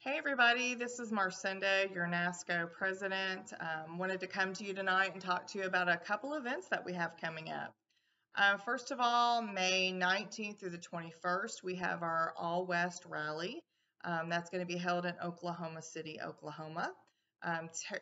Hey everybody, this is Marcinda, your NASCO president. Wanted to come to you tonight and talk to you about a couple events that we have coming up. First of all, May 19th through the 21st, we have our All West Rally. That's going to be held in Oklahoma City, Oklahoma.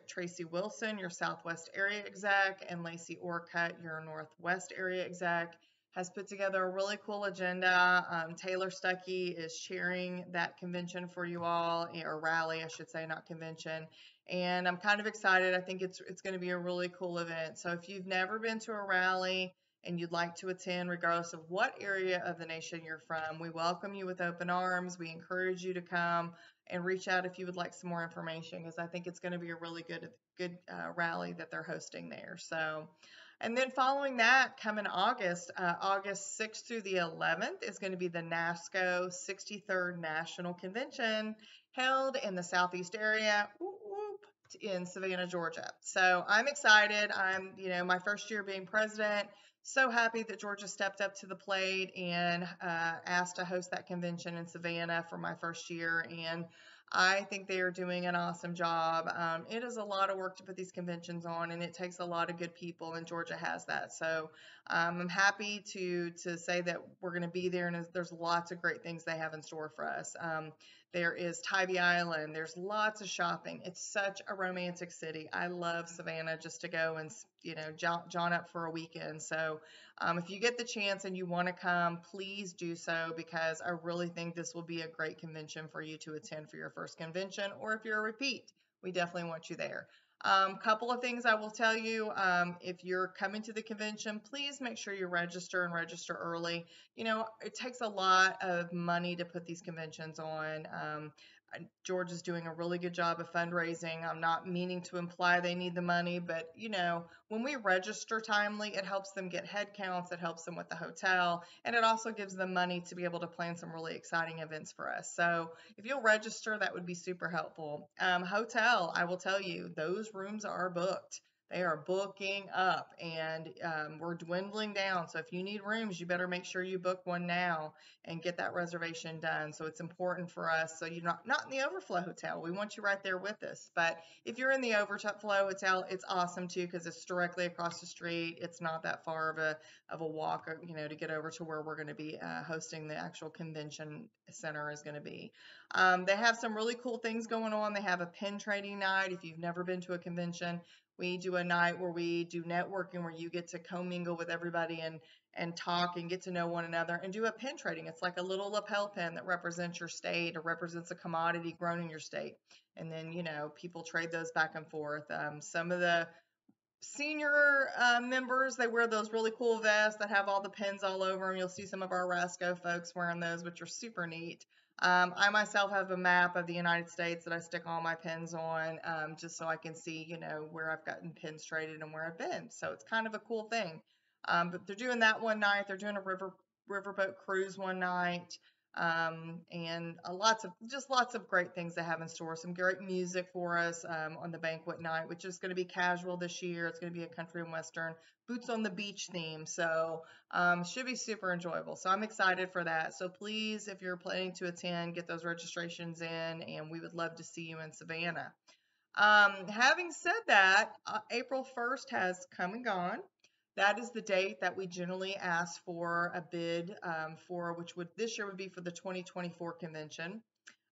Tracy Wilson, your Southwest area exec, and Lacey Orcutt, your Northwest area exec, has put together a really cool agenda. Taylor Stuckey is chairing that convention for you all, or rally, I should say, not convention. And I'm kind of excited. I think it's going to be a really cool event. So if you've never been to a rally and you'd like to attend, regardless of what area of the nation you're from, we welcome you with open arms. We encourage you to come and reach out if you would like some more information, because I think it's going to be a really good rally that they're hosting there. So. And then following that, coming August, August 6th through the 11th is going to be the NASCO 63rd National Convention held in the Southeast area in Savannah, Georgia. So I'm excited. I'm, my first year being president. So happy that Georgia stepped up to the plate and asked to host that convention in Savannah for my first year. And I think they are doing an awesome job. It is a lot of work to put these conventions on, and it takes a lot of good people, and Georgia has that. So I'm happy to say that we're going to be there, and there's lots of great things they have in store for us. There is Tybee Island. There's lots of shopping. It's such a romantic city. I love Savannah just to go and, jawn up for a weekend. So if you get the chance and you want to come, please do so, because I really think this will be a great convention for you to attend for your first convention, or if you're a repeat, we definitely want you there. Couple of things I will tell you. If you're coming to the convention, please make sure you register and register early. It takes a lot of money to put these conventions on. George is doing a really good job of fundraising. I'm not meaning to imply they need the money, but when we register timely, it helps them get head counts, it helps them with the hotel, and it also gives them money to be able to plan some really exciting events for us. So if you'll register, that would be super helpful. Hotel, I will tell you, those rooms are booked. They are booking up, and we're dwindling down. So if you need rooms, you better make sure you book one now and get that reservation done. So it's important for us. So you're not in the overflow hotel. We want you right there with us. But if you're in the overflow hotel, it's awesome too, because it's directly across the street. It's not that far of a walk, to get over to where we're going to be hosting the actual convention center is going to be. They have some really cool things going on. They have a pin trading night. If you've never been to a convention, we do a night where we do networking, where you get to commingle with everybody and talk and get to know one another and do a pin trading. It's like a little lapel pin that represents your state or represents a commodity grown in your state. And then, people trade those back and forth. Some of the senior members, they wear those really cool vests that have all the pins all over them. You'll see some of our Rasco folks wearing those, which are super neat. I myself have a map of the United States that I stick all my pins on, just so I can see, where I've gotten pins traded and where I've been. So it's kind of a cool thing. But they're doing that one night. They're doing a riverboat cruise one night. And lots of great things they have in store. Some great music for us on the banquet night, which is going to be casual this year. It's going to be a country and western, boots on the beach theme. So should be super enjoyable. So I'm excited for that. So please, if you're planning to attend, get those registrations in, and we would love to see you in Savannah. Having said that, April 1st has come and gone. That is the date that we generally ask for a bid for, which this year would be for the 2024 convention.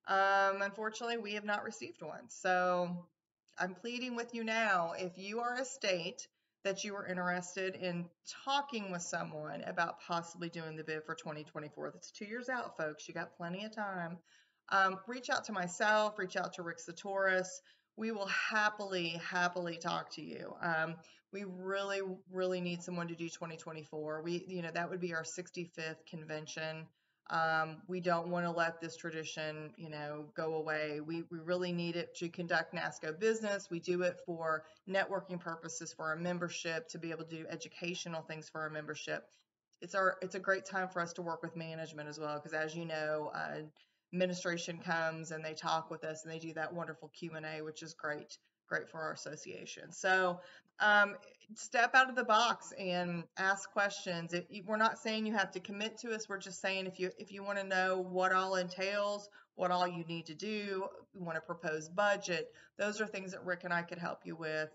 Unfortunately, we have not received one. So I'm pleading with you now, if you are a state that you are interested in talking with someone about possibly doing the bid for 2024, that's 2 years out, folks. You got plenty of time. Reach out to myself, reach out to Rick Satoris. We will happily talk to you. We really, really need someone to do 2024. That would be our 65th convention. We don't want to let this tradition, go away. We really need it to conduct NASCO business. We do it for networking purposes for our membership, to be able to do educational things for our membership. It's a great time for us to work with management as well, because as you know, administration comes and they talk with us and they do that wonderful Q&A, which is great. great for our association. So um, step out of the box and ask questions. We're not saying you have to commit to us. We're just saying if you want to know what all entails, what all you need to do, you want to propose budget, those are things that Rick and I could help you with.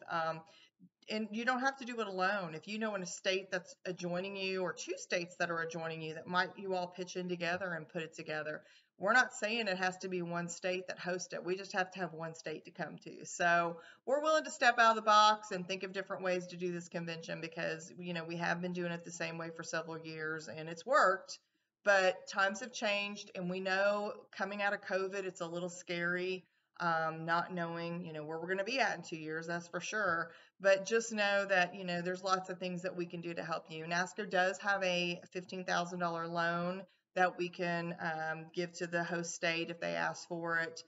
And you don't have to do it alone. If you know in a state that's adjoining you or two states that are adjoining you that might you all pitch in together and put it together. We're not saying it has to be one state that hosts it. We just have to have one state to come to. So we're willing to step out of the box and think of different ways to do this convention because we have been doing it the same way for several years and it's worked. But times have changed and we know coming out of COVID, it's a little scary, not knowing, where we're going to be at in 2 years, that's for sure. But just know that, there's lots of things that we can do to help you. NASCO does have a $15,000 loan that we can give to the host state if they ask for it,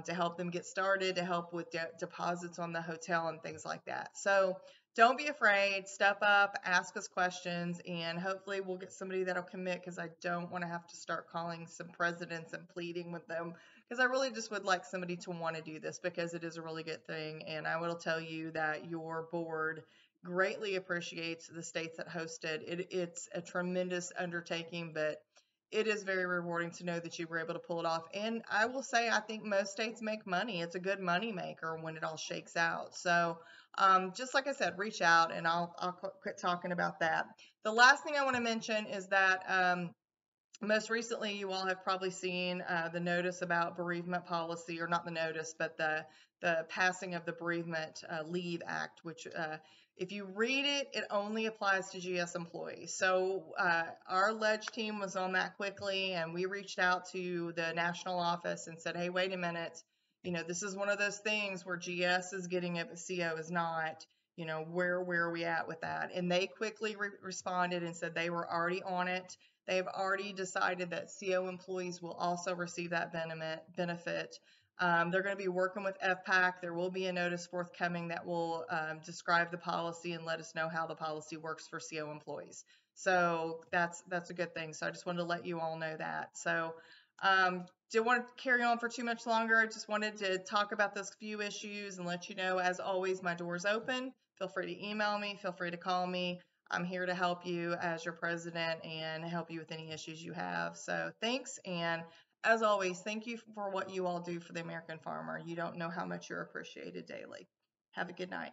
to help them get started, to help with deposits on the hotel and things like that. So don't be afraid, step up, ask us questions, and hopefully we'll get somebody that'll commit because I don't want to have to start calling some presidents and pleading with them because I really just would like somebody to want to do this because it is a really good thing. And I will tell you that your board greatly appreciates the states that hosted. It's a tremendous undertaking, but it is very rewarding to know that you were able to pull it off. And I will say, I think most states make money. It's a good money maker when it all shakes out. So just like I said, reach out and I'll quit talking about that. The last thing I want to mention is that most recently, you all have probably seen the notice about bereavement policy, or not the notice, but the passing of the Bereavement Leave Act, which if you read it, it only applies to GS employees. So our ledge team was on that quickly, and we reached out to the national office and said, hey, wait a minute, this is one of those things where GS is getting it, but CO is not. Where are we at with that? And they quickly responded and said they were already on it. They've already decided that CO employees will also receive that benefit. They're going to be working with FPAC. There will be a notice forthcoming that will describe the policy and let us know how the policy works for CO employees. So that's a good thing. So I just wanted to let you all know that. So didn't want to carry on for too much longer. I just wanted to talk about those few issues and let you know, as always, my door's open. Feel free to email me. Feel free to call me. I'm here to help you as your president and help you with any issues you have. So thanks. And as always, thank you for what you all do for the American farmer. You don't know how much you're appreciated daily. Have a good night.